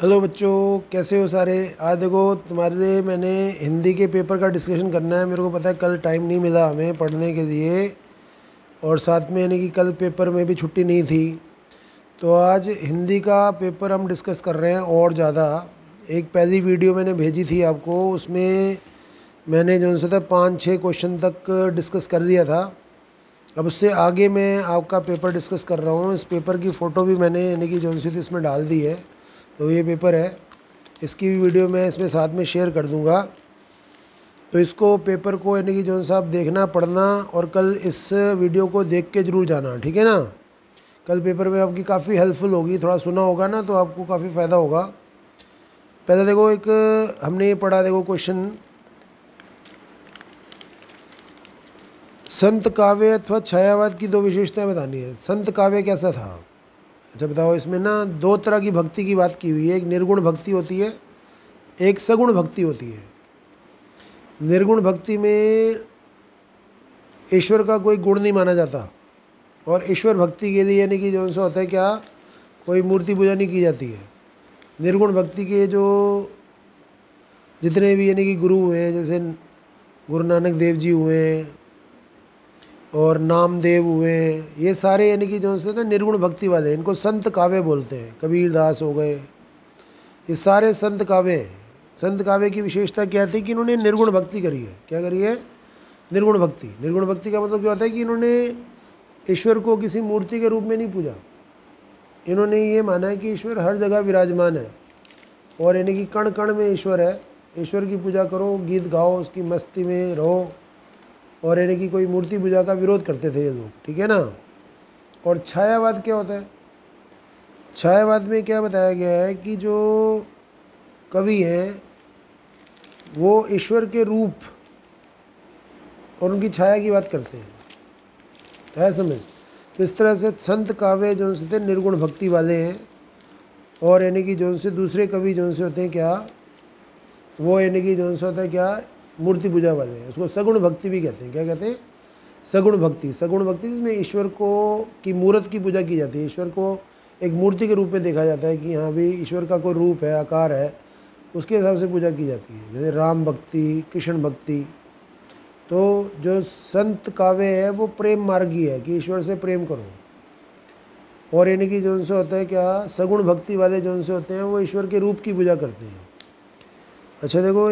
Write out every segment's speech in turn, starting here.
Hello बच्चों, कैसे हो सारे। आज देखो तुम्हारे लिए मैंने हिंदी के पेपर का डिस्कशन करना है। मेरे को पता है कल टाइम नहीं मिला हमें पढ़ने के लिए, और साथ में यानी कि कल पेपर में भी छुट्टी नहीं थी। तो आज हिंदी का पेपर हम डिस्कस कर रहे हैं और ज़्यादा। एक पहली वीडियो मैंने भेजी थी आपको, उसमें मैंने जो सा था 5-6 क्वेश्चन तक डिस्कस कर लिया था। अब उससे आगे मैं आपका पेपर डिस्कस कर रहा हूँ। इस पेपर की फ़ोटो भी मैंने यानी कि जो सी थी इसमें डाल दी है। तो ये पेपर है, इसकी भी वीडियो मैं इसमें साथ में शेयर कर दूंगा। तो इसको पेपर को यानी कि जो सा आप देखना पढ़ना, और कल इस वीडियो को देख के ज़रूर जाना, ठीक है ना। कल पेपर में आपकी काफ़ी हेल्पफुल होगी, थोड़ा सुना होगा ना तो आपको काफ़ी फ़ायदा होगा। पहले देखो एक हमने ये पढ़ा, देखो क्वेश्चन, संत काव्य अथवा छायावाद की दो विशेषताएं बतानी है। संत काव्य कैसा था? अच्छा बताओ। इसमें ना दो तरह की भक्ति की बात की हुई है। एक निर्गुण भक्ति होती है, एक सगुण भक्ति होती है। निर्गुण भक्ति में ईश्वर का कोई गुण नहीं माना जाता, और ईश्वर भक्ति के लिए यानी कि जो सा होता है क्या, कोई मूर्ति पूजा नहीं की जाती है। निर्गुण भक्ति के जो जितने भी यानी कि गुरु हुए हैं, जैसे गुरु नानक देव जी हुए और नामदेव हुए, ये सारे यानी कि जो ना निर्गुण भक्ति वाले, इनको संत काव्य बोलते हैं। कबीर दास हो गए, ये सारे संत काव्य हैं। संत काव्य की विशेषता क्या थी कि इन्होंने निर्गुण भक्ति करी है। क्या करी है? निर्गुण भक्ति। निर्गुण भक्ति का मतलब क्या होता है कि इन्होंने ईश्वर को किसी मूर्ति के रूप में नहीं पूजा। इन्होंने ये माना है कि ईश्वर हर जगह विराजमान है, और यानी कि कण कण में ईश्वर है। ईश्वर की पूजा करो, गीत गाओ, उसकी मस्ती में रहो, और यानी कि कोई मूर्ति पूजा का विरोध करते थे ये लोग, ठीक है ना। और छायावाद क्या होता है? छायावाद में क्या बताया गया है कि जो कवि हैं वो ईश्वर के रूप और उनकी छाया की बात करते हैं, है समझ। तो इस तरह से संत काव्य जो से थे निर्गुण भक्ति वाले हैं, और यानी कि जो से दूसरे कवि जो से होते हैं क्या, वो यानी कि जो से होता है क्या, मूर्ति पूजा वाले हैं। उसको सगुण भक्ति भी कहते हैं। क्या कहते हैं? सगुण भक्ति। सगुण भक्ति जिसमें ईश्वर को की मूर्त की पूजा की जाती है। ईश्वर को एक मूर्ति के रूप में देखा जाता है कि हाँ भी ईश्वर का कोई रूप है, आकार है, उसके हिसाब से पूजा की जाती है। जैसे राम भक्ति, कृष्ण भक्ति। तो जो संत काव्य है वो प्रेम मार्गी है कि ईश्वर से प्रेम करो, और यानी कि जो उनसे होता है क्या, सगुण भक्ति वाले जो उनसे होते हैं वो ईश्वर के रूप की पूजा करते हैं। अच्छा देखो,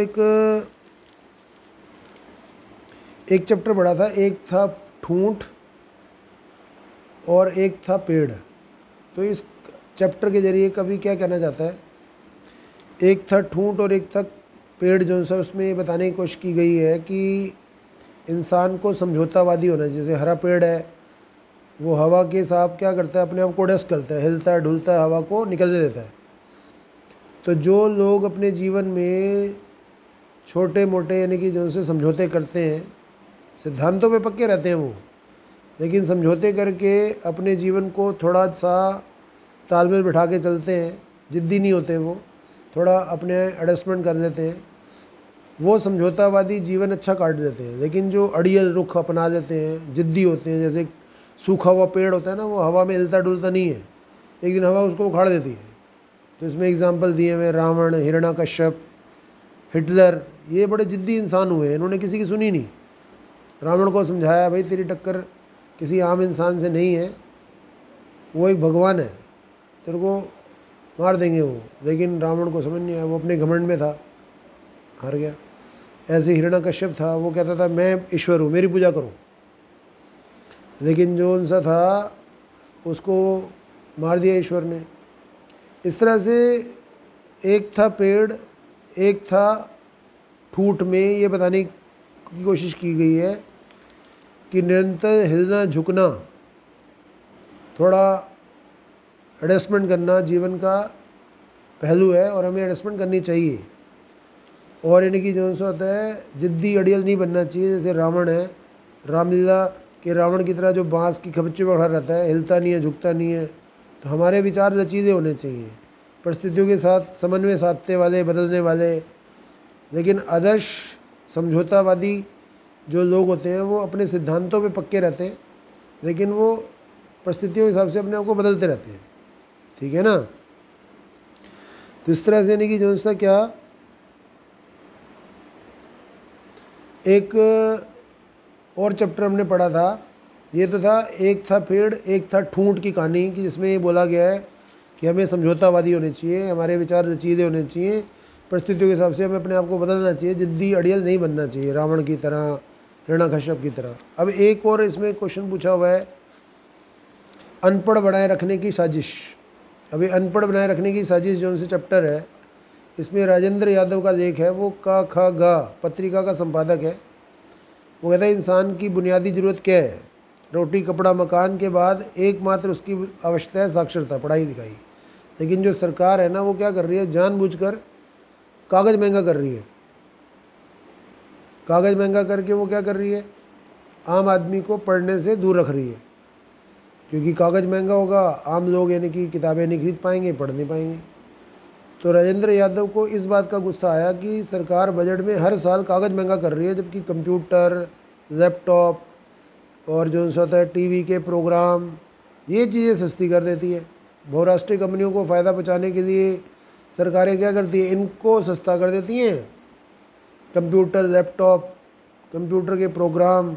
एक चैप्टर पढ़ा था, एक था ठूंठ और एक था पेड़। तो इस चैप्टर के जरिए कवि क्या कहना चाहता है, एक था ठूंठ और एक था पेड़, जो सा उसमें ये बताने की कोशिश की गई है कि इंसान को समझौतावादी होना चाहिए। जैसे हरा पेड़ है, वो हवा के साथ क्या करता है, अपने आप को एडजस्ट करता है, हिलता है डुलता है, हवा को निकलने देता है। तो जो लोग अपने जीवन में छोटे मोटे यानी कि जो उनसे समझौते करते हैं, सिद्धांतों पे पक्के रहते हैं वो, लेकिन समझौते करके अपने जीवन को थोड़ा सा तालमेल बिठा के चलते हैं, जिद्दी नहीं होते वो, थोड़ा अपने एडजस्टमेंट कर लेते हैं, वो समझौतावादी जीवन अच्छा काट देते हैं। लेकिन जो अड़ियल रुख अपना लेते हैं, जिद्दी होते हैं, जैसे सूखा हुआ पेड़ होता है ना, वो हवा में हिलता डुलता नहीं है, एक दिन हवा उसको उखाड़ देती है। तो इसमें एग्जाम्पल दिए हुए रावण, हिरण्यकश्यप, हिटलर, ये बड़े जिद्दी इंसान हुए। इन्होंने किसी की सुनी नहीं। रावण को समझाया भाई तेरी टक्कर किसी आम इंसान से नहीं है, वो एक भगवान है, तेरे को मार देंगे वो। लेकिन रावण को समझ नहीं आया, वो अपने घमंड में था, हार गया। ऐसे हिरण्यकश्यप था, वो कहता था मैं ईश्वर हूँ, मेरी पूजा करो। लेकिन जो उनसा था उसको मार दिया ईश्वर ने। इस तरह से एक था पेड़, एक था ठूठ में ये बताने की कोशिश की गई है कि निरंतर हिलना झुकना, थोड़ा एडजस्टमेंट करना जीवन का पहलू है, और हमें एडजस्टमेंट करनी चाहिए। और यानी कि जो सा होता है, जिद्दी अड़ियल नहीं बनना चाहिए। जैसे रावण है, रामलीला के रावण की तरह जो बांस की खबच्चे पर खड़ा रहता है, हिलता नहीं है, झुकता नहीं है। तो हमारे विचार लचीले होने चाहिए, परिस्थितियों के साथ समन्वय साधने वाले, बदलने वाले। लेकिन आदर्श समझौतावादी जो लोग होते हैं वो अपने सिद्धांतों पे पक्के रहते हैं, लेकिन वो परिस्थितियों के हिसाब से अपने आप को बदलते रहते हैं, ठीक है ना। तो इस तरह से यानी कि जो सा क्या एक और चैप्टर हमने पढ़ा था, ये तो था, एक था पेड़, एक था ठूंठ की कहानी कि जिसमें ये बोला गया है कि हमें समझौतावादी होने चाहिए, हमारे विचार रचीले होने चाहिए, परिस्थितियों के हिसाब से हमें अपने आप को बदलना चाहिए, जिद्दी अड़ियल नहीं बनना चाहिए, रावण की तरह, हिरण्यकश्यप की तरह। अब एक और इसमें क्वेश्चन पूछा हुआ है, अनपढ़ बनाए रखने की साजिश। अभी अनपढ़ बनाए रखने की साजिश जो उनसे चैप्टर है, इसमें राजेंद्र यादव का लेख है, वो का खा गा पत्रिका का संपादक है। वो कहता है इंसान की बुनियादी ज़रूरत क्या है, रोटी कपड़ा मकान के बाद एकमात्र उसकी आवश्यकता है साक्षरता, पढ़ाई लिखाई। लेकिन जो सरकार है ना, वो क्या कर रही है, जानबूझकर कागज़ महंगा कर रही है। कागज़ महंगा करके वो क्या कर रही है, आम आदमी को पढ़ने से दूर रख रही है, क्योंकि कागज़ महंगा होगा, आम लोग यानी कि किताबें नहीं खरीद पाएंगे, पढ़ नहीं पाएंगे। तो राजेंद्र यादव को इस बात का गुस्सा आया कि सरकार बजट में हर साल कागज़ महंगा कर रही है, जबकि कंप्यूटर, लैपटॉप और जो होता है टीवी के प्रोग्राम, ये चीज़ें सस्ती कर देती है। बहुराष्ट्रीय कंपनियों को फ़ायदा पहुँचाने के लिए सरकारें क्या करती है, इनको सस्ता कर देती हैं। कंप्यूटर, लैपटॉप, कंप्यूटर के प्रोग्राम,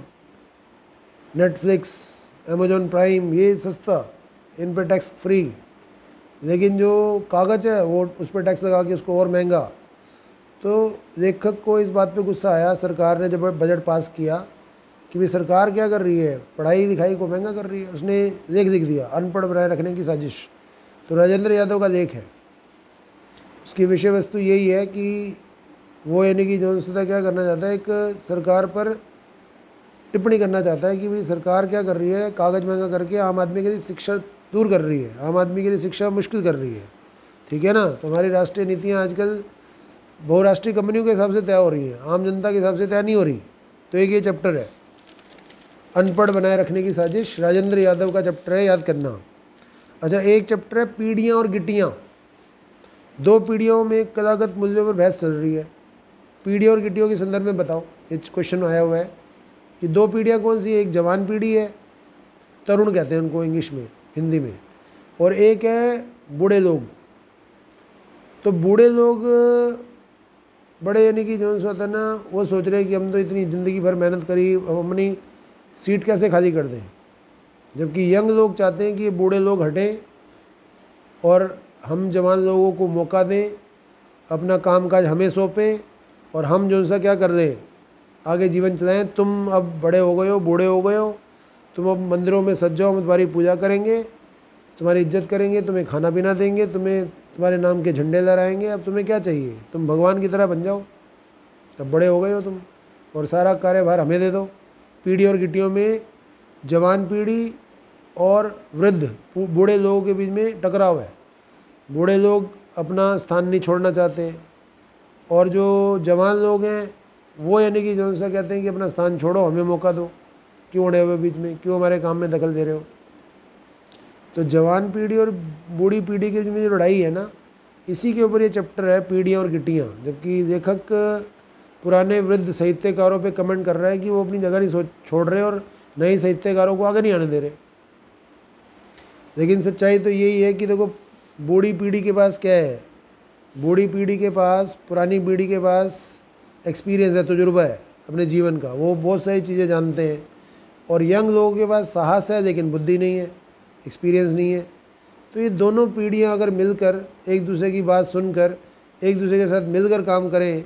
नेटफ्लिक्स, अमेजॉन प्राइम, ये सस्ता, इन पर टैक्स फ्री। लेकिन जो कागज़ है वो उस पर टैक्स लगा के उसको और महंगा। तो लेखक को इस बात पे गुस्सा आया, सरकार ने जब बजट पास किया, कि भाई सरकार क्या कर रही है, पढ़ाई लिखाई को महंगा कर रही है। उसने लेख लिख दिया, अनपढ़ बनाए रखने की साजिश। तो राजेंद्र यादव का लेख है, उसकी विषय वस्तु यही है कि वो यानी कि जो क्या करना चाहता है, एक सरकार पर टिप्पणी करना चाहता है कि भाई सरकार क्या कर रही है, कागज़ महंगा करके आम आदमी के लिए शिक्षा दूर कर रही है, आम आदमी के लिए शिक्षा मुश्किल कर रही है। ठीक है ना। तो हमारी राष्ट्रीय नीतियाँ आजकल बहुराष्ट्रीय कंपनियों के हिसाब से तय हो रही हैं, आम जनता के हिसाब से तय नहीं हो रही। तो एक ये चैप्टर है, अनपढ़ बनाए रखने की साजिश, राजेंद्र यादव का चैप्टर है, याद करना। अच्छा, एक चैप्टर है पीढ़ियाँ और गिट्टियाँ। दो पीढ़ियों में कलागत मूल्यों पर बहस चल रही है। पीढ़ी और गिट्टियों के संदर्भ में बताओ, ये क्वेश्चन आया हुआ है कि दो पीढ़ियाँ कौन सी है, एक जवान पीढ़ी है, तरुण कहते हैं उनको इंग्लिश में, हिंदी में, और एक है बूढ़े लोग। तो बूढ़े लोग बड़े यानी कि जो होता है ना, वो सोच रहे हैं कि हम तो इतनी ज़िंदगी भर मेहनत करी, हम अपनी सीट कैसे खाली कर दें। जबकि यंग लोग चाहते हैं कि ये बूढ़े लोग हटें और हम जवान लोगों को मौका दें, अपना कामकाज हमें सौंपें और हम जो सा क्या कर दें, आगे जीवन चलाएं। तुम अब बड़े हो गए हो, बूढ़े हो गए हो, तुम अब मंदिरों में सज जाओ, हम तुम्हारी पूजा करेंगे, तुम्हारी इज्जत करेंगे, तुम्हें खाना पीना देंगे, तुम्हें तुम्हारे नाम के झंडे लहराएंगे। अब तुम्हें क्या चाहिए, तुम भगवान की तरह बन जाओ, अब बड़े हो गए हो तुम, और सारा कार्यभार हमें दे दो। पीढ़ी और गिट्टियों में जवान पीढ़ी और वृद्ध बूढ़े लोगों के बीच में टकराव है। बूढ़े लोग अपना स्थान नहीं छोड़ना चाहते, और जो जवान लोग हैं वो यानी कि जो सा कहते हैं कि अपना स्थान छोड़ो, हमें मौका दो, क्यों अड़े हुए बीच में, क्यों हमारे काम में दखल दे रहे हो। तो जवान पीढ़ी और बूढ़ी पीढ़ी के बीच में जो लड़ाई है ना, इसी के ऊपर ये चैप्टर है, पीढ़ियाँ और गिट्टियाँ। जबकि लेखक पुराने वृद्ध साहित्यकारों पे कमेंट कर रहा है कि वो अपनी जगह नहीं छोड़ रहे और नए साहित्यकारों को आगे नहीं आने दे रहे। लेकिन सच्चाई तो यही है कि देखो, बूढ़ी पीढ़ी के पास क्या है, बूढ़ी पीढ़ी के पास, पुरानी पीढ़ी के पास एक्सपीरियंस है, तजुर्बा है अपने जीवन का, वो बहुत सारी चीज़ें जानते हैं। और यंग लोगों के पास साहस है लेकिन बुद्धि नहीं है, एक्सपीरियंस नहीं है। तो ये दोनों पीढ़ियाँ अगर मिलकर, एक दूसरे की बात सुनकर, एक दूसरे के साथ मिलकर काम करें,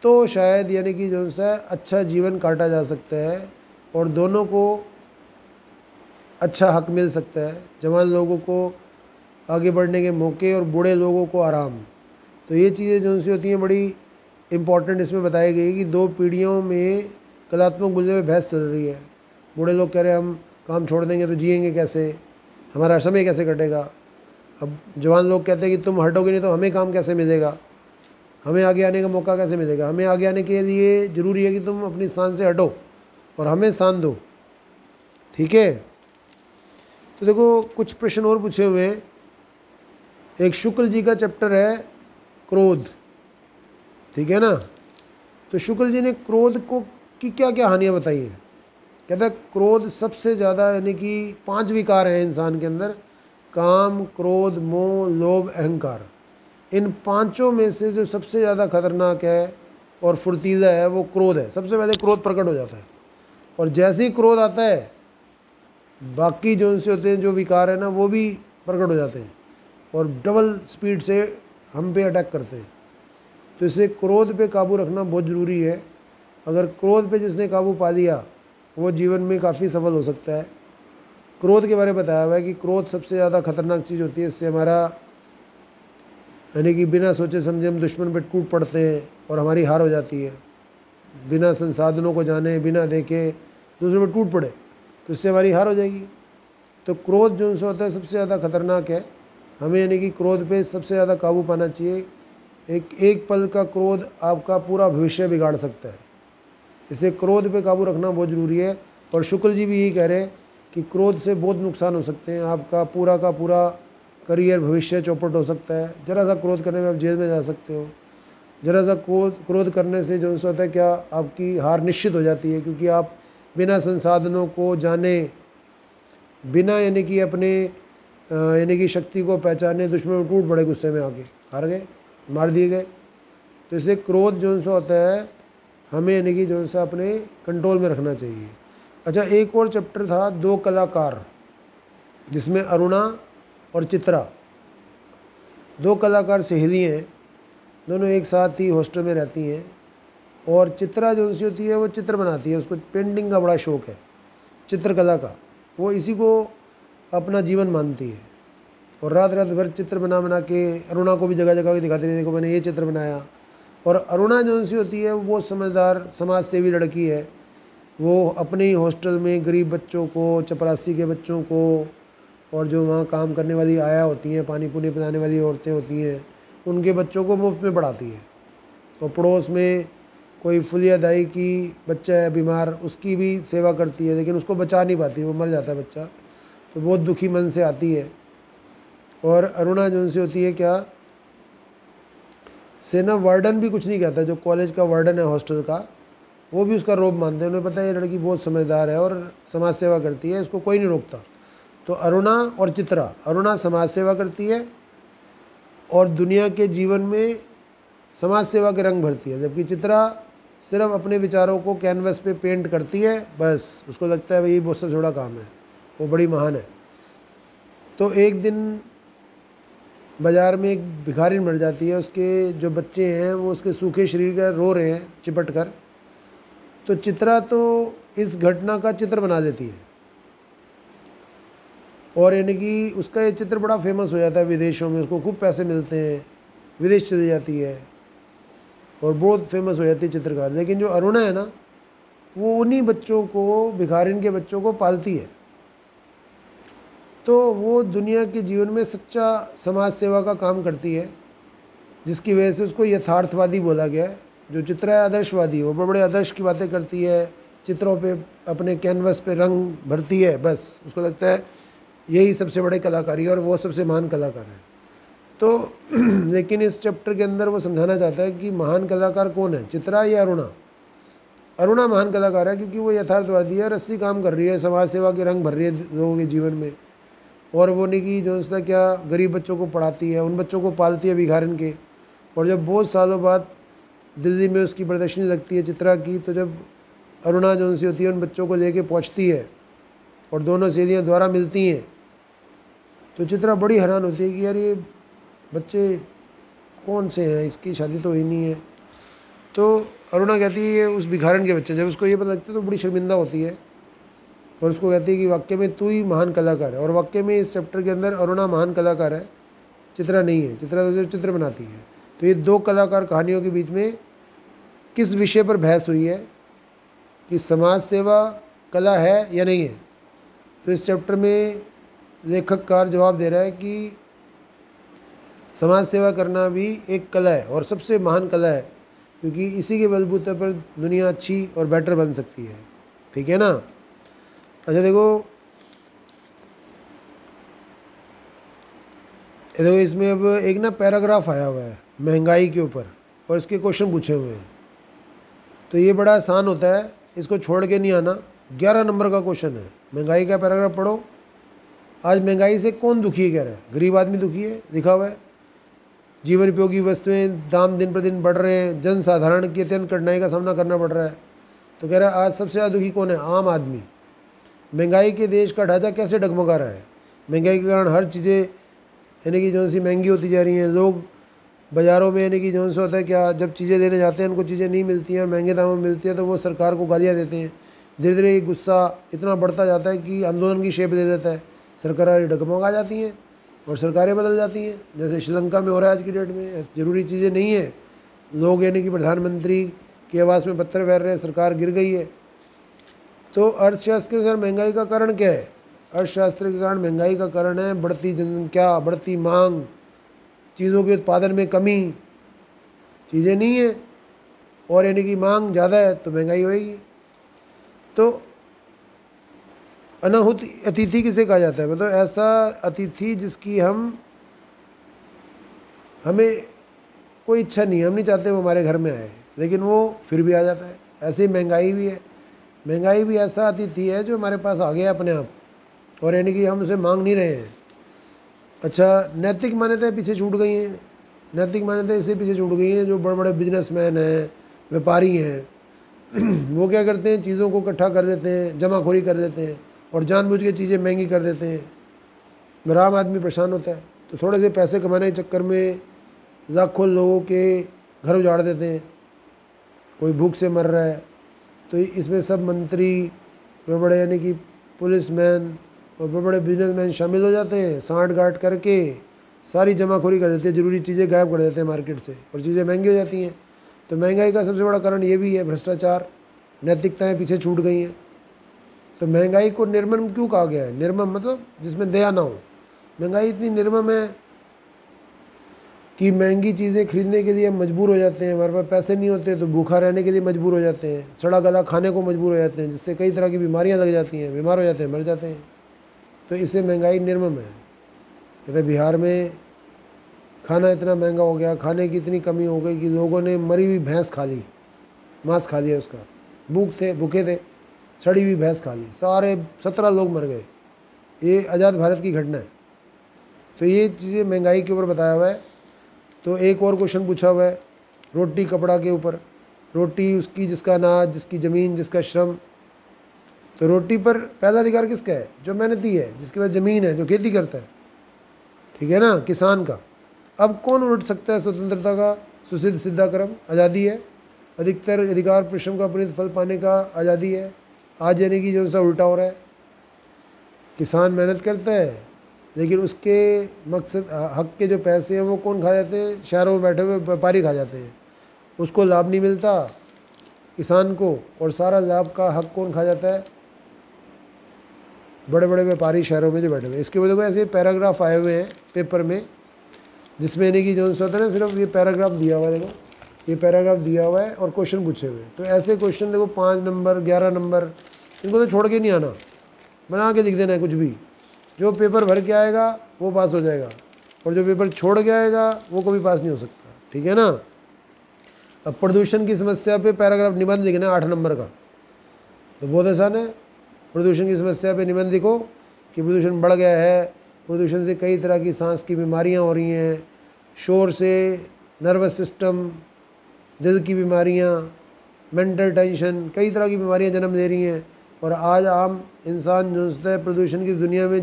तो शायद यानी कि जो सा अच्छा जीवन काटा जा सकता है और दोनों को अच्छा हक मिल सकता है। जवान लोगों को आगे बढ़ने के मौके और बूढ़े लोगों को आराम। तो ये चीज़ें जो सी होती हैं बड़ी इम्पॉर्टेंट इसमें बताई गई कि दो पीढ़ियों में कलात्मक मूल्यों में बहस चल रही है। बूढ़े लोग कह रहे हैं हम काम छोड़ देंगे तो जिएंगे कैसे, हमारा समय कैसे कटेगा। अब जवान लोग कहते हैं कि तुम हटोगे नहीं तो हमें काम कैसे मिलेगा, हमें आगे आने का मौका कैसे मिलेगा। हमें आगे आने के लिए ज़रूरी है कि तुम अपनी स्थान से हटो और हमें स्थान दो। ठीक है। तो देखो कुछ प्रश्न और पूछे हुए हैं। एक शुक्ल जी का चैप्टर है क्रोध, ठीक है ना। तो शुक्ल जी ने क्रोध को की क्या क्या हानियाँ बताई हैं। कहता है क्रोध सबसे ज़्यादा यानी कि 5 विकार हैं इंसान के अंदर, काम, क्रोध, मोह, लोभ, अहंकार। इन पांचों में से जो सबसे ज़्यादा खतरनाक है और फुर्तीला है वो क्रोध है। सबसे पहले क्रोध प्रकट हो जाता है, और जैसे ही क्रोध आता है बाकी जो उनसे होते हैं जो विकार है ना वो भी प्रकट हो जाते हैं और डबल स्पीड से हम पे अटैक करते हैं। तो इससे क्रोध पे काबू रखना बहुत ज़रूरी है। अगर क्रोध पे जिसने काबू पा लिया वो जीवन में काफ़ी सफल हो सकता है। क्रोध के बारे में बताया हुआ है कि क्रोध सबसे ज़्यादा खतरनाक चीज़ होती है। इससे हमारा यानी कि बिना सोचे समझे हम दुश्मन पे टूट पड़ते हैं और हमारी हार हो जाती है। बिना संसाधनों को जाने, बिना देखे दूसरे पे टूट पड़े तो इससे हमारी हार हो जाएगी। तो क्रोध जो उनसे होता है सबसे ज़्यादा खतरनाक है। हमें यानी कि क्रोध पे सबसे ज़्यादा काबू पाना चाहिए। एक पल का क्रोध आपका पूरा भविष्य बिगाड़ सकता है। इससे क्रोध पे काबू रखना बहुत ज़रूरी है। और शुक्ल जी भी यही कह रहे हैं कि क्रोध से बहुत नुकसान हो सकते हैं। आपका पूरा का पूरा करियर, भविष्य चौपट हो सकता है। ज़रा सा क्रोध करने में आप जेल में जा सकते हो। ज़रा सा क्रोध करने से जो होता है क्या आपकी हार निश्चित हो जाती है, क्योंकि आप बिना संसाधनों को जाने, बिना यानी कि अपने यानी कि शक्ति को पहचाने दुश्मन में टूट पड़े, गुस्से में आके हार गए, मार दिए गए। तो इससे क्रोध जो सा होता है हमें यानी कि जो सा अपने कंट्रोल में रखना चाहिए। अच्छा, एक और चैप्टर था दो कलाकार, जिसमें अरुणा और चित्रा दो कलाकार सहेली हैं। दोनों एक साथ ही हॉस्टल में रहती हैं। और चित्रा जो उनसे होती है वो चित्र बनाती है, उसको पेंटिंग का बड़ा शौक़ है, चित्रकला का। वो इसी को अपना जीवन मानती है और रात रात भर चित्र बना बना के अरुणा को भी जगह जगह दिखाती है, देखो मैंने ये चित्र बनाया। और अरुणा जो उनसे होती है वो बहुत समझदार समाज सेवी लड़की है। वो अपने ही हॉस्टल में गरीब बच्चों को, चपरासी के बच्चों को, और जो वहाँ काम करने वाली आया होती हैं, पानी पुनी पिलाने वाली औरतें होती हैं, उनके बच्चों को मुफ्त में पढ़ाती है। और पड़ोस में कोई फुलिया दाई की बच्चा है बीमार, उसकी भी सेवा करती है, लेकिन उसको बचा नहीं पाती, वो मर जाता है बच्चा। तो बहुत दुखी मन से आती है। और अरुणा जो उनसे होती है क्या से ना वार्डन भी कुछ नहीं कहता, जो कॉलेज का वार्डन है हॉस्टल का, वो भी उसका रोब मानते हैं। उन्हें पता है ये लड़की बहुत समझदार है और समाज सेवा करती है, इसको कोई नहीं रोकता। तो अरुणा और चित्रा, अरुणा समाज सेवा करती है और दुनिया के जीवन में समाज सेवा के रंग भरती है, जबकि चित्रा सिर्फ अपने विचारों को कैनवस पे पेंट करती है, बस उसको लगता है भाई बहुत सा छोड़ा काम है, वो बड़ी महान है। तो एक दिन बाज़ार में एक भिखारी मर जाती है, उसके जो बच्चे हैं वो उसके सूखे शरीर का रो रहे हैं चिपट कर। तो चित्रा तो इस घटना का चित्र बना देती है और यानी कि उसका ये चित्र बड़ा फेमस हो जाता है विदेशों में, उसको खूब पैसे मिलते हैं, विदेश चली जाती है और बहुत फेमस हो जाती है चित्रकार। लेकिन जो अरुणा है ना, वो उन्हीं बच्चों को, भिखारिन के बच्चों को पालती है। तो वो दुनिया के जीवन में सच्चा समाज सेवा का काम करती है, जिसकी वजह से उसको यथार्थवादी बोला गया है। जो चित्रा है आदर्शवादी, वो बड़े बड़े आदर्श की बातें करती है, चित्रों पे अपने कैनवस पे रंग भरती है, बस उसको लगता है यही सबसे बड़े कलाकारी है और वो सबसे महान कलाकार है। तो लेकिन इस चैप्टर के अंदर वो समझाना चाहता है कि महान कलाकार कौन है, चित्रा या अरुणा। अरुणा महान कलाकार है क्योंकि वो यथार्थवादी है, रस्सी काम कर रही है, समाज सेवा के रंग भर रही है लोगों के जीवन में। और वो नहीं कि जो उसका क्या गरीब बच्चों को पढ़ाती है, उन बच्चों को पालती है भिखारिन के। और जब बहुत सालों बाद दिल्ली में उसकी प्रदर्शनी लगती है चित्रा की, तो जब अरुणा जो उनसे होती है उन बच्चों को लेके पहुंचती है और दोनों सहेलियां द्वारा मिलती हैं, तो चित्रा बड़ी हैरान होती है कि यार ये बच्चे कौन से हैं, इसकी शादी तो हुई नहीं है। तो अरुणा कहती है ये उस भिखारिन के बच्चे। जब उसको ये पता लगता है तो बड़ी शर्मिंदा होती है और उसको कहती है कि वाकई में तू ही महान कलाकार है। और वाकई में इस चैप्टर के अंदर अरुणा महान कलाकार है, चित्रा नहीं है। चित्रा तो सिर्फ चित्र बनाती है। तो ये दो कलाकार कहानियों के बीच में किस विषय पर बहस हुई है कि समाज सेवा कला है या नहीं है। तो इस चैप्टर में लेखककार जवाब दे रहा है कि समाज सेवा करना भी एक कला है और सबसे महान कला है, क्योंकि इसी के बलबूते पर दुनिया अच्छी और बेटर बन सकती है। ठीक है ना। अच्छा देखो इसमें अब एक ना पैराग्राफ आया हुआ है महंगाई के ऊपर और इसके क्वेश्चन पूछे हुए हैं। तो ये बड़ा आसान होता है, इसको छोड़ के नहीं आना। 11 नंबर का क्वेश्चन है, महंगाई का पैराग्राफ पढ़ो। आज महंगाई से कौन दुखी है कह रहा है, गरीब आदमी दुखी है, लिखा हुआ है। जीवन उपयोगी वस्तुएं दाम दिन प्रतिदिन बढ़ रहे हैं, जन साधारण की अत्यंत कठिनाई का सामना करना पड़ रहा है। तो कह रहा है आज सबसे ज़्यादा दुखी कौन है? आम आदमी। महंगाई के देश का ढांचा कैसे डगमगा रहा है? महंगाई के कारण हर चीज़ें यानी कि जो सी महंगी होती जा रही हैं। लोग बाज़ारों में यानी कि जो सा होता है क्या, जब चीज़ें देने जाते हैं उनको चीज़ें नहीं मिलती हैं और महंगे दामों में मिलती हैं तो वो सरकार को गालियाँ देते हैं। धीरे धीरे ये गुस्सा इतना बढ़ता जाता है कि आंदोलन की शेप दे देता है। सरकारें डगमगा जाती हैं और सरकारें बदल जाती हैं, जैसे श्रीलंका में हो रहा है आज की डेट में। ज़रूरी चीज़ें नहीं है, लोग यानी कि प्रधानमंत्री की आवाज़ में पत्थर फेर रहे हैं, सरकार गिर गई है। तो अर्थशास्त्र के अनुसार महंगाई का कारण क्या है? अर्थशास्त्र के कारण महंगाई का कारण है बढ़ती जनसंख्या, बढ़ती मांग, चीज़ों के उत्पादन में कमी। चीज़ें नहीं है और यानी कि मांग ज़्यादा है तो महंगाई होएगी। तो अनाहुत अतिथि किसे कहा जाता है? मतलब ऐसा अतिथि जिसकी हमें कोई इच्छा नहीं है, हम नहीं चाहते वो हमारे घर में आए, लेकिन वो फिर भी आ जाता है। ऐसे ही महंगाई भी है। महंगाई भी ऐसा अतिथि है जो हमारे पास आ गया अपने आप और यानी कि हम उसे मांग नहीं रहे हैं। अच्छा, नैतिक मान्यताएं पीछे छूट गई हैं। नैतिक मान्यताएं इससे पीछे छूट गई हैं जो बड़े बड़े बिजनेसमैन हैं, व्यापारी हैं, वो क्या करते हैं, चीज़ों को इकट्ठा कर देते हैं, जमाखोरी कर देते हैं और जानबूझ के चीज़ें महंगी कर देते हैं। आम आदमी परेशान होता है। तो थोड़े से पैसे कमाने के चक्कर में लाखों लोगों के घर उजाड़ देते हैं, कोई भूख से मर रहा है। तो इसमें सब मंत्री, बड़े बड़े यानी कि पुलिसमैन और बड़े बड़े बिजनेसमैन शामिल हो जाते हैं। सांठ गांठ करके सारी जमाखोरी कर देते हैं, ज़रूरी चीज़ें गायब कर देते हैं मार्केट से और चीज़ें महंगी हो जाती हैं। तो महंगाई का सबसे बड़ा कारण ये भी है भ्रष्टाचार, नैतिकताएं पीछे छूट गई हैं। तो महंगाई को निर्मम क्यों कहा गया है? निर्मम मतलब जिसमें दया ना हो। महंगाई इतनी निर्मम है कि महंगी चीज़ें खरीदने के लिए हम मजबूर हो जाते हैं, हमारे पास पैसे नहीं होते तो भूखा रहने के लिए मजबूर हो जाते हैं, सड़ा गला खाने को मजबूर हो जाते हैं, जिससे कई तरह की बीमारियां लग जाती हैं, बीमार हो जाते हैं, मर जाते हैं। तो इससे महंगाई निर्मम है। जैसे बिहार में खाना इतना महंगा हो गया, खाने की इतनी कमी हो गई कि लोगों ने मरी हुई भैंस खा ली, मांस खा लिया उसका। भूखे थे, सड़ी हुई भैंस खा ली, सारे 17 लोग मर गए। ये आज़ाद भारत की घटना है। तो ये चीज़ें महंगाई के ऊपर बताया हुआ है। तो एक और क्वेश्चन पूछा हुआ है रोटी कपड़ा के ऊपर। रोटी उसकी जिसका अनाज, जिसकी ज़मीन, जिसका श्रम। तो रोटी पर पहला अधिकार किसका है? जो मेहनती है, जिसके पास ज़मीन है, जो खेती करता है, ठीक है ना, किसान का। अब कौन उलट सकता है स्वतंत्रता का सुसिद्ध सिद्धा क्रम? आज़ादी है। अधिकतर अधिकार परिश्रम का परिणत फल पाने का आज़ादी है। आज यानी कि जो सा उल्टा हो रहा है, किसान मेहनत करता है लेकिन उसके मकसद हक के जो पैसे हैं वो कौन खा जाते हैं? शहरों में बैठे हुए व्यापारी खा जाते हैं। उसको लाभ नहीं मिलता किसान को, और सारा लाभ का हक कौन खा जाता है? बड़े बड़े व्यापारी शहरों में जो बैठे हुए। इसके वजह से ऐसे पैराग्राफ आए हुए हैं पेपर में, जिसमें यानी कि जो होता है ना, सिर्फ ये पैराग्राफ दिया हुआ है। देखो ये पैराग्राफ दिया हुआ है और क्वेश्चन पूछे हुए। तो ऐसे क्वेश्चन देखो 5 नंबर 11 नंबर, इनको तो छोड़ के नहीं आना, बना के लिख देना है कुछ भी। जो पेपर भर के आएगा वो पास हो जाएगा और जो पेपर छोड़ के आएगा वो कभी पास नहीं हो सकता, ठीक है ना। अब प्रदूषण की समस्या पे पैराग्राफ निबंध लिखना है 8 नंबर का। तो बहुत आसान है। प्रदूषण की समस्या पे निबंध लिखो कि प्रदूषण बढ़ गया है, प्रदूषण से कई तरह की सांस की बीमारियां हो रही हैं, शोर से नर्वस सिस्टम, दिल की बीमारियां, मेंटल टेंशन, कई तरह की बीमारियां जन्म ले रही हैं। और आज आम इंसान जो है प्रदूषण की इस दुनिया में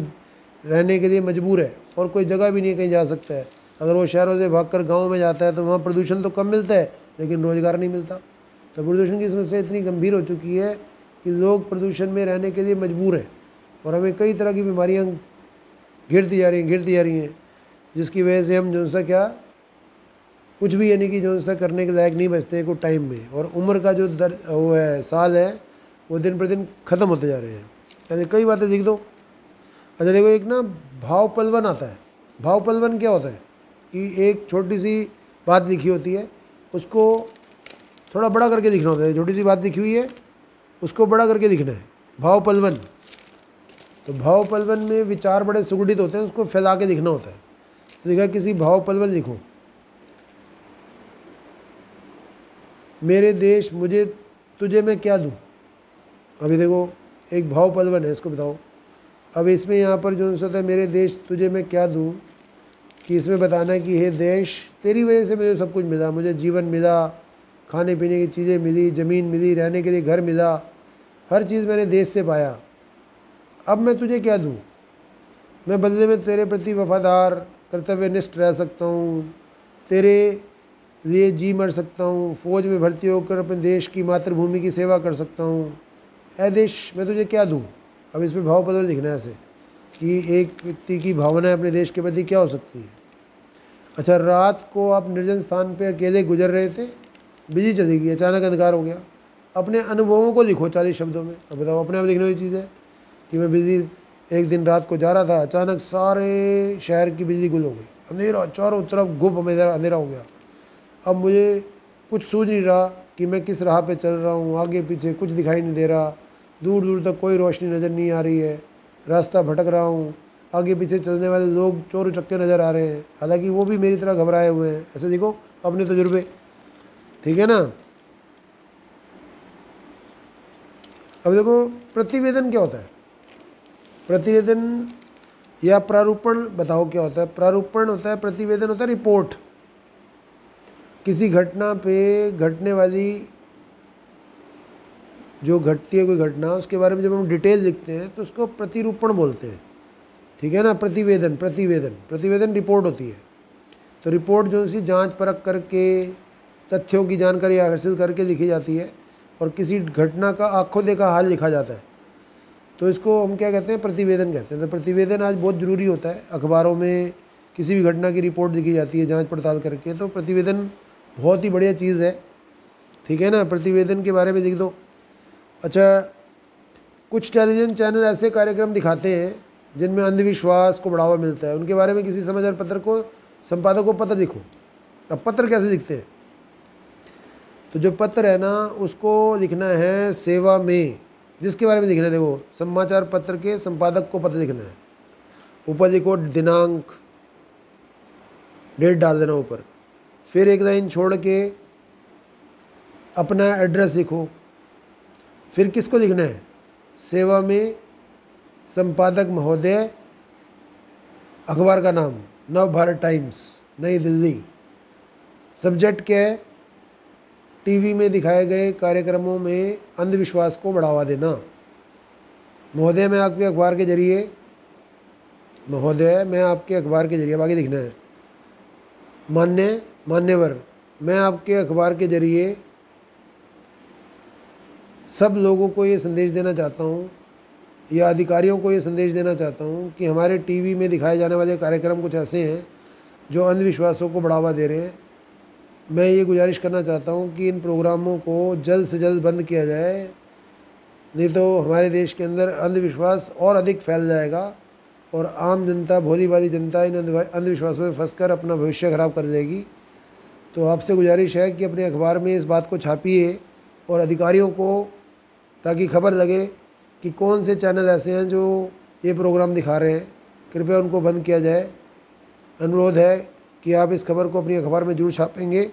रहने के लिए मजबूर है और कोई जगह भी नहीं कहीं जा सकता है। अगर वो शहरों से भागकर गाँव में जाता है तो वहाँ प्रदूषण तो कम मिलता है लेकिन रोज़गार नहीं मिलता। तो प्रदूषण की समस्या इतनी गंभीर हो चुकी है कि लोग प्रदूषण में रहने के लिए मजबूर हैं और हमें कई तरह की बीमारियाँ घिरती जा रही हैं, जिसकी वजह से हम जो सा क्या कुछ भी यानी कि जो सा करने के लायक नहीं बचते हैं कुछ टाइम में। और उम्र का जो वो है साल है वो दिन प्रतिदिन ख़त्म होते जा रहे हैं। ऐसे कई बातें लिख दो। अच्छा देखो, एक ना भाव पलवन आता है। भाव पलवन क्या होता है कि एक छोटी सी बात लिखी होती है, उसको थोड़ा बड़ा करके लिखना होता है। छोटी सी बात लिखी हुई है, उसको बड़ा करके लिखना है, भाव पलवन। तो भाव पलवन में विचार बड़े सुगठित होते हैं, उसको फैला के लिखना होता है। तो देखा किसी भाव पलवन लिखो, मेरे देश मुझे तुझे मैं क्या दूँ। अभी देखो एक भाव पलवन है, इसको बताओ। अब इसमें यहाँ पर जो होता है मेरे देश तुझे मैं क्या दूँ, कि इसमें बताना है कि हे देश, तेरी वजह से मुझे सब कुछ मिला, मुझे जीवन मिला, खाने पीने की चीज़ें मिली, ज़मीन मिली, रहने के लिए घर मिला, हर चीज़ मैंने देश से पाया। अब मैं तुझे क्या दूँ? मैं बदले में तेरे प्रति वफादार, कर्तव्यनिष्ठ रह सकता हूँ, तेरे लिए जी मर सकता हूँ, फ़ौज में भर्ती होकर अपने देश की मातृभूमि की सेवा कर सकता हूँ। ऐ देश, मैं तुझे क्या दूँ? अब इसमें भाव बदल दिखना है ऐसे कि एक व्यक्ति की भावना अपने देश के प्रति क्या हो सकती है। अच्छा, रात को आप निर्जन स्थान पे अकेले गुजर रहे थे, बिजली चली गई, अचानक अंधकार हो गया। अपने अनुभवों को लिखो 40 शब्दों में। अब बताओ, अपने आप लिखने वाली चीज़ है कि मैं बिजली एक दिन रात को जा रहा था, अचानक सारे शहर की बिजली गुल हो गई, अंधेरा चारों तरफ, गुप अंधेरा हो गया। अब मुझे कुछ सूझ नहीं रहा कि मैं किस राह पे चल रहा हूँ, आगे पीछे कुछ दिखाई नहीं दे रहा, दूर दूर तक कोई रोशनी नज़र नहीं आ रही है, रास्ता भटक रहा हूँ, आगे पीछे चलने वाले लोग चोर चक्के नज़र आ रहे हैं, हालांकि वो भी मेरी तरह घबराए हुए हैं। ऐसे देखो अपने तजुर्बे, ठीक है ना। अब देखो, प्रतिवेदन क्या होता है? प्रतिवेदन या प्रारूपण बताओ क्या होता है? प्रारूपण होता है, प्रतिवेदन होता है रिपोर्ट। किसी घटना पे घटने वाली, जो घटती है कोई घटना, उसके बारे में जब हम डिटेल लिखते हैं तो उसको प्रतिरूपण बोलते हैं, ठीक है ना। प्रतिवेदन रिपोर्ट होती है। तो रिपोर्ट जो सी जांच परख करके तथ्यों की जानकारी हासिल करके लिखी जाती है और किसी घटना का आंखों देखा हाल लिखा जाता है, तो इसको हम क्या कहते हैं? प्रतिवेदन कहते हैं। तो प्रतिवेदन आज बहुत ज़रूरी होता है। अखबारों में किसी भी घटना की रिपोर्ट लिखी जाती है जांच पड़ताल करके, तो प्रतिवेदन बहुत ही बढ़िया चीज़ है, ठीक है ना। प्रतिवेदन के बारे में लिख दो। अच्छा, कुछ टेलीविज़न चैनल ऐसे कार्यक्रम दिखाते हैं जिनमें अंधविश्वास को बढ़ावा मिलता है, उनके बारे में किसी समाचार पत्र को संपादक को पत्र लिखो। अब पत्र कैसे लिखते हैं? तो जो पत्र है ना, उसको लिखना है सेवा में, जिसके बारे में लिखना है। देखो, समाचार पत्र के संपादक को पत्र लिखना है, ऊपर लिखो दिनांक, डेट डाल देना ऊपर, फिर एक लाइन छोड़ के अपना एड्रेस लिखो, फिर किसको लिखना है? सेवा में संपादक महोदय, अखबार का नाम नव भारत टाइम्स, नई दिल्ली। सब्जेक्ट क्या है? टीवी में दिखाए गए कार्यक्रमों में अंधविश्वास को बढ़ावा देना। महोदय, मैं आपके अखबार के जरिए, महोदय मैं आपके अखबार के जरिए, आगे लिखना है मान्यवर, मैं आपके अखबार के जरिए सब लोगों को ये संदेश देना चाहता हूँ, या अधिकारियों को ये संदेश देना चाहता हूँ कि हमारे टीवी में दिखाए जाने वाले कार्यक्रम कुछ ऐसे हैं जो अंधविश्वासों को बढ़ावा दे रहे हैं। मैं ये गुजारिश करना चाहता हूँ कि इन प्रोग्रामों को जल्द से जल्द बंद किया जाए, नहीं तो हमारे देश के अंदर अंधविश्वास और अधिक फैल जाएगा और आम जनता, भोली भाली जनता इन अंधविश्वासों में फंसकर अपना भविष्य खराब कर जाएगी। तो आपसे गुजारिश है कि अपने अखबार में इस बात को छापिए और अधिकारियों को, ताकि खबर लगे कि कौन से चैनल ऐसे हैं जो ये प्रोग्राम दिखा रहे हैं, कृपया उनको बंद किया जाए। अनुरोध है कि आप इस खबर को अपनी अखबार में जरूर छापेंगे,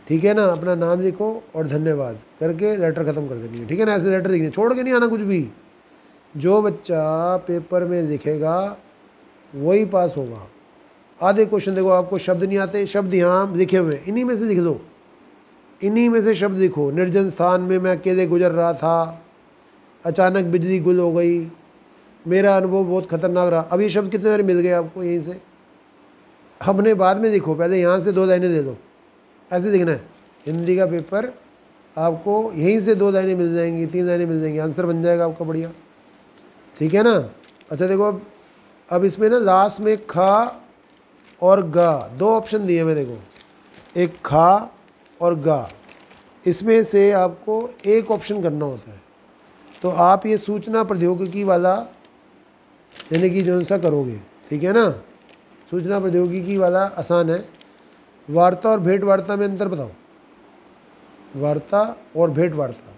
ठीक है ना। अपना नाम लिखो और धन्यवाद करके लेटर ख़त्म कर देनी है, ठीक है ना। ऐसे लेटर लिखने, छोड़ के नहीं आना कुछ भी। जो बच्चा पेपर में लिखेगा वही पास होगा। आधे क्वेश्चन देखो, आपको शब्द नहीं आते, शब्द यहाँ लिखे हुए, इन्हीं में से लिख दो, इन्हीं में से शब्द लिखो। निर्जन स्थान में मैं अकेले गुजर रहा था, अचानक बिजली गुल हो गई, मेरा अनुभव बहुत खतरनाक रहा। अब ये शब्द कितने बार मिल गए आपको यहीं से? हमने बाद में लिखो, पहले यहाँ से 2 लाइनें ले लो, ऐसे लिखना है। हिंदी का पेपर आपको यहीं से 2 लाइनें मिल जाएंगी, 3 लाइनें मिल जाएंगी, आंसर बन जाएगा आपका बढ़िया, ठीक है ना। अच्छा देखो, अब इसमें ना लास्ट में खा और गा 2 ऑप्शन दिए मैं, देखो, एक खा और गा, इसमें से आपको एक ऑप्शन करना होता है। तो आप ये सूचना प्रौद्योगिकी वाला, यानी कि जो सा करोगे, ठीक है ना। सूचना प्रौद्योगिकी वाला आसान है। वार्ता और भेंट वार्ता में अंतर बताओ। वार्ता और भेंट वार्ता,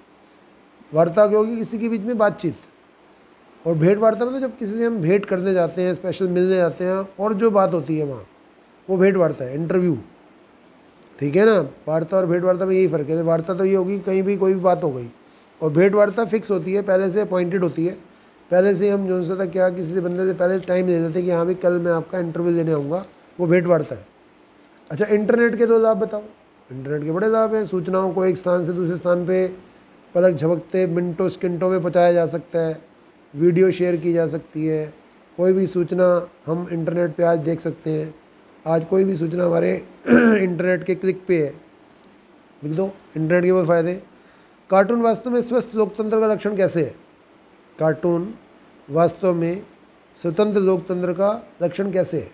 वार्ता क्या होगी? किसी के बीच में बातचीत, और भेंट वार्ता मतलब जब किसी से हम भेंट करने जाते हैं, स्पेशल मिलने जाते हैं और जो बात होती है वहाँ, वो भेंट वार्ता है, इंटरव्यू, ठीक है ना। वार्ता और भेंट वार्ता में यही फ़र्क है। वार्ता तो ये होगी कहीं भी कोई भी बात हो गई, और भेंट वार्ता फिक्स होती है, पहले से अपॉइंटेड होती है पहले से हम जो सा था क्या किसी से बंदे से पहले टाइम दे देते कि हाँ भाई कल मैं आपका इंटरव्यू लेने आऊँगा, वो भेंट वार्ता है। अच्छा, इंटरनेट के 2 लाभ बताओ। इंटरनेट के बड़े लाभ हैं। सूचनाओं को एक स्थान से दूसरे स्थान पे पलक झपकते मिनटों सेकंडों में पहुँचाया जा सकता है, वीडियो शेयर की जा सकती है, कोई भी सूचना हम इंटरनेट पे आज देख सकते हैं। आज कोई भी सूचना हमारे इंटरनेट के क्लिक पे है। लिख दो इंटरनेट के बहुत फ़ायदे। कार्टून वास्तव में स्वस्थ लोकतंत्र का लक्षण कैसे है? कार्टून वास्तव में स्वतंत्र लोकतंत्र का लक्षण कैसे है?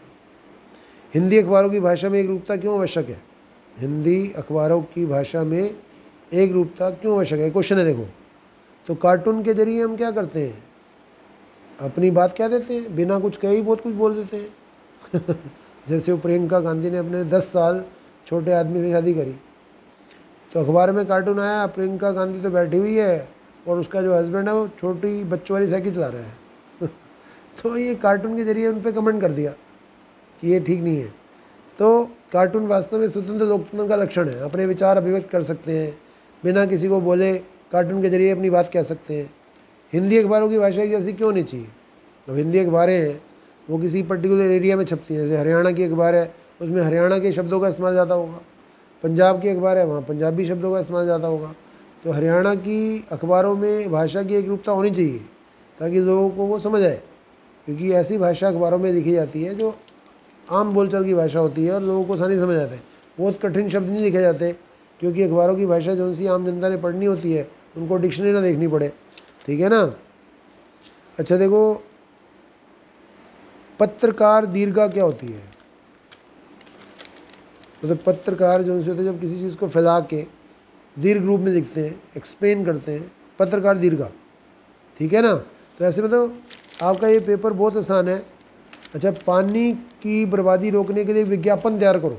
हिंदी अखबारों की भाषा में एक रूपता क्यों आवश्यक है? हिंदी अखबारों की भाषा में एक रूपता क्यों आवश्यक है? क्वेश्चन है देखो। तो कार्टून के जरिए हम क्या करते हैं? अपनी बात कह देते हैं, बिना कुछ कहे ही बहुत कुछ बोल देते हैं जैसे वो प्रियंका गांधी ने अपने 10 साल छोटे आदमी से शादी करी, तो अखबार में कार्टून आया, प्रियंका गांधी तो बैठी हुई है और उसका जो हस्बैंड है वो छोटी बच्चों वाली साइकिल चला रहा है तो ये कार्टून के जरिए उन पर कमेंट कर दिया कि ये ठीक नहीं है। तो कार्टून वास्तव में स्वतंत्र लोकतंत्र का लक्षण है। अपने विचार अभिव्यक्त कर सकते हैं, बिना किसी को बोले कार्टून के जरिए अपनी बात कह सकते हैं। हिंदी अखबारों की भाषा जैसी क्यों नहीं चाहिए? अब हिंदी अखबारें हैं वो किसी पर्टिकुलर एरिया में छपती हैं। जैसे हरियाणा की अखबार है, उसमें हरियाणा के शब्दों का इस्तेमाल ज़्यादा होगा। पंजाब की अखबार है, वहाँ पंजाबी शब्दों का इस्तेमाल ज़्यादा होगा। तो हरियाणा की अखबारों में भाषा की एक रूपता होनी चाहिए ताकि लोगों को वो समझ आए, क्योंकि ऐसी भाषा अखबारों में लिखी जाती है जो आम बोलचाल की भाषा होती है और लोगों को आसानी समझ आते हैं। बहुत कठिन शब्द नहीं लिखे जाते, क्योंकि अखबारों की भाषा जो सी आम जनता ने पढ़नी होती है, उनको डिक्शनरी ना देखनी पड़े। ठीक है ना? अच्छा देखो, पत्रकार दीर्घा क्या होती है? मतलब पत्रकार जो होते हैं जब किसी चीज़ को फैला के दीर्घ रूप में लिखते हैं, एक्सप्लेन करते हैं, पत्रकार दीर्घा। ठीक है ना? तो ऐसे मतलब आपका ये पेपर बहुत आसान है। अच्छा, पानी की बर्बादी रोकने के लिए विज्ञापन तैयार करो।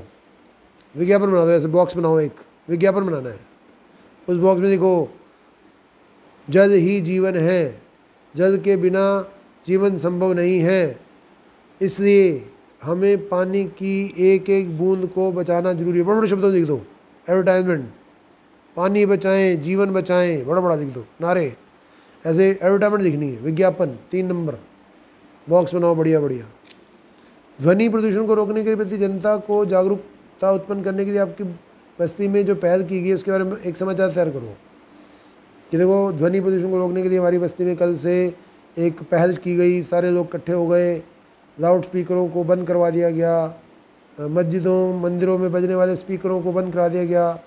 विज्ञापन बना दो, ऐसे बॉक्स बनाओ, एक विज्ञापन बनाना है। उस बॉक्स में देखो, जल ही जीवन है, जल के बिना जीवन संभव नहीं है, इसलिए हमें पानी की एक एक बूंद को बचाना जरूरी है। बड़े बड़े शब्दों में लिख दो, एडवर्टाइजमेंट, पानी बचाएं जीवन बचाएं, बड़ा बड़ा लिख दो नारे। ऐसे एडवर्टाइजमेंट लिखनी है, विज्ञापन 3 नंबर, बॉक्स बनाओ बढ़िया बढ़िया। ध्वनि प्रदूषण को रोकने के प्रति जनता को जागरूकता उत्पन्न करने के लिए आपकी बस्ती में जो पहल की गई उसके बारे में एक समाचार तैयार करो कि देखो ध्वनि प्रदूषण को रोकने के लिए हमारी बस्ती में कल से एक पहल की गई, सारे लोग इकट्ठे हो गए, लाउड स्पीकरों को बंद करवा दिया गया, मस्जिदों मंदिरों में बजने वाले स्पीकरों को बंद करा दिया गया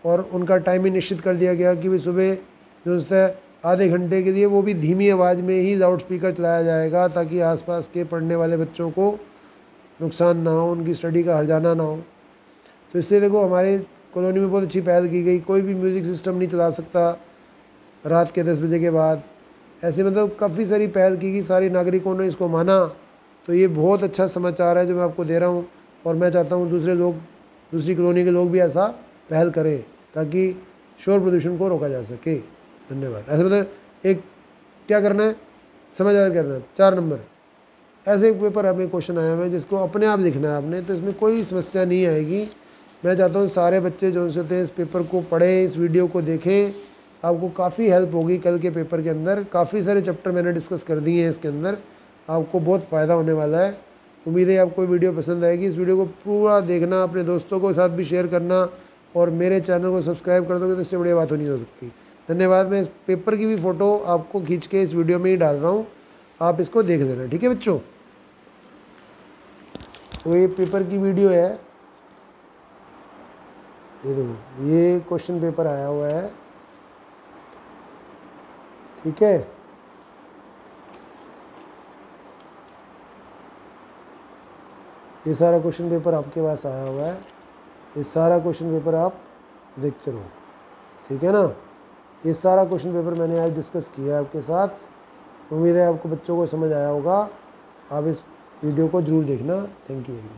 और उनका टाइमिंग निश्चित कर दिया गया कि भाई सुबह जो है आधे घंटे के लिए वो भी धीमी आवाज़ में ही लाउड स्पीकर चलाया जाएगा, ताकि आसपास के पढ़ने वाले बच्चों को नुकसान ना हो, उनकी स्टडी का हर्जाना ना हो। तो इससे देखो हमारे कॉलोनी में बहुत अच्छी पहल की गई। कोई भी म्यूज़िक सिस्टम नहीं चला सकता रात के 10 बजे के बाद। ऐसे मतलब काफ़ी सारी पहल की गई, सारे नागरिकों ने इसको माना। तो ये बहुत अच्छा समाचार है जो मैं आपको दे रहा हूँ, और मैं चाहता हूँ दूसरे लोग, दूसरी कॉलोनी के लोग भी ऐसा पहल करें ताकि शोर प्रदूषण को रोका जा सके। धन्यवाद। ऐसे मतलब एक क्या करना है, समझदार करना है। 4 नंबर ऐसे एक पेपर हमें क्वेश्चन आया हुआ है जिसको अपने आप लिखना है आपने, तो इसमें कोई समस्या नहीं आएगी। मैं चाहता हूँ सारे बच्चे जो होते हैं इस पेपर को पढ़ें, इस वीडियो को देखें, आपको काफ़ी हेल्प होगी कल के पेपर के अंदर। काफ़ी सारे चैप्टर मैंने डिस्कस कर दिए हैं इसके अंदर, आपको बहुत फ़ायदा होने वाला है। उम्मीद है आपको वीडियो पसंद आएगी। इस वीडियो को पूरा देखना, अपने दोस्तों के साथ भी शेयर करना और मेरे चैनल को सब्सक्राइब कर दोगे तो इससे बढ़िया बात नहीं हो सकती। धन्यवाद। मैं इस पेपर की भी फ़ोटो आपको खींच के इस वीडियो में ही डाल रहा हूँ, आप इसको देख लेना। ठीक है बच्चों? तो ये पेपर की वीडियो है, ये देखो ये क्वेश्चन पेपर आया हुआ है। ठीक है, ये सारा क्वेश्चन पेपर आपके पास आया हुआ है। ये सारा क्वेश्चन पेपर आप देखते रहो। ठीक है ना? ये सारा क्वेश्चन पेपर मैंने आज डिस्कस किया है आपके साथ। उम्मीद है आपको बच्चों को समझ आया होगा। आप इस वीडियो को ज़रूर देखना। Thank you very much.